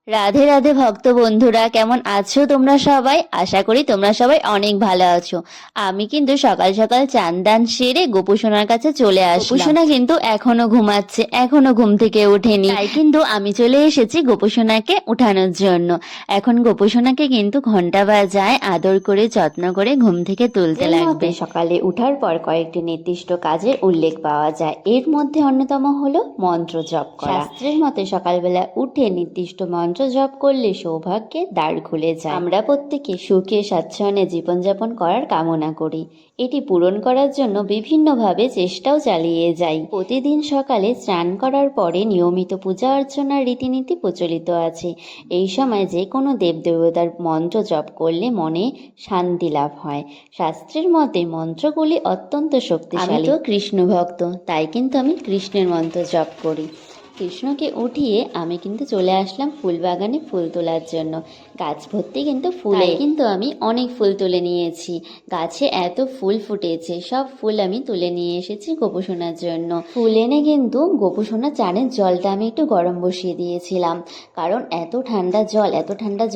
রাধে রাধে ভক্ত বন্ধুরা, কেমন আছো তোমরা সবাই? আশা করি তোমরা সবাই অনেক ভালো আছো। আমি কিন্তু সকাল সকাল চান দান সেরে গোপুসোনার কাছে চলে আসলাম। গোপুসোনা কিন্তু এখনো ঘুমাচ্ছে, এখনো ঘুম থেকে ওঠেনি, তাই কিন্তু আমি চলে এসেছি গোপুসোনাকে উঠানোর জন্য। এখন গোপুসোনাকে কিন্তু ঘন্টা বাজায় আদর করে যত্ন করে ঘুম থেকে তুলতে লাগবে। সকালে উঠার পর কয়েকটি নির্দিষ্ট কাজের উল্লেখ পাওয়া যায়, এর মধ্যে অন্যতম হলো মন্ত্র জপ করা। শাস্ত্রের মতে সকালবেলা উঠে নির্দিষ্ট মন্ত্র জপ করলে সৌভাগ্যের দ্বার খুলে যায়। আমরা প্রত্যেকে সুখে স্বাচ্ছন্দ্যে জীবনযাপন করার কামনা করি। এটি পূরণ করার জন্য বিভিন্নভাবে চেষ্টাও চালিয়ে যাই। প্রতিদিন সকালে স্নান করার পরে নিয়মিত পূজা অর্চনার রীতিনীতি প্রচলিত আছে। এই সময় যে কোনো দেবদেবতার মন্ত্র জপ করলে মনে শান্তি লাভ হয়। শাস্ত্রের মতে মন্ত্রগুলি অত্যন্ত শক্তিশালী। আমি তো কৃষ্ণ ভক্ত, তাই কিন্তু আমি কৃষ্ণের মন্ত্র জপ করি। কৃষ্ণকে উঠিয়ে আমি কিন্তু চলে আসলাম ফুল বাগানে ফুল তোলার জন্য। গাছ ভর্তি কিন্তু ফুলে, কিন্তু আমি অনেক ফুল তুলে নিয়েছি। গাছে এত ফুল ফুটেছে, সব ফুল আমি তুলে নিয়ে এসেছি গোপুসোনার জন্য। ফুল এনে কিন্তু গোপুসোনার চানের জলটা আমি একটু গরম বসিয়ে দিয়েছিলাম, কারণ এত ঠান্ডা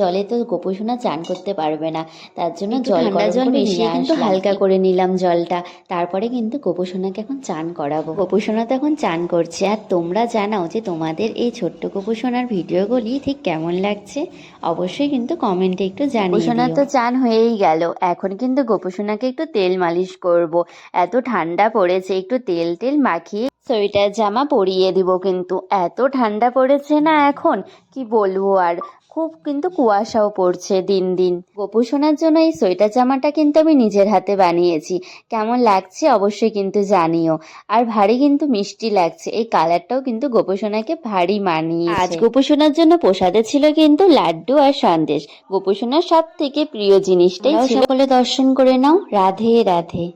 জলে তো গোপুসোনা চান করতে পারবে না। তার জন্য ঠান্ডা জল মিশিয়ে কিন্তু হালকা করে নিলাম জলটা। তারপরে কিন্তু গোপুসোনাকে এখন চান করাবো। গোপুসোনা তো এখন চান করছে। আর তোমরা জানাও যে তোমাদের এই ছোট্ট গোপুসোনার ভিডিওগুলি ঠিক কেমন লাগছে, অবশ্যই কিন্তু কমেন্টে একটু জানিও। গোপুসোনা তো চান হয়েই গেল, এখন কিন্তু গোপুসোনাকে একটু তেল মালিশ করব। এত ঠান্ডা পড়েছে, একটু তেল মাখিয়ে সোয়েটার জামা পরিয়ে দিব। কিন্তু এত ঠান্ডা পড়েছে না এখন, কি বলবো আর। খুব কিন্তু কুয়াশাও পড়ছে দিন দিন। গোপুসোনার জন্য এই সোয়েটার জামাটা কিন্তু আমি নিজের হাতে বানিয়েছি। কেমন লাগছে অবশ্যই কিন্তু জানিও। আর ভারী কিন্তু মিষ্টি লাগছে, এই কালারটাও কিন্তু গোপুসোনাকে ভারী মানিয়েছে। আজ গোপুসোনার জন্য প্রসাদে ছিল কিন্তু লাড্ডু আর সন্দেশ। গোপুসোনার সব থেকে প্রিয় জিনিসটাই ছিল। সকলে দর্শন করে নাও। রাধে রাধে।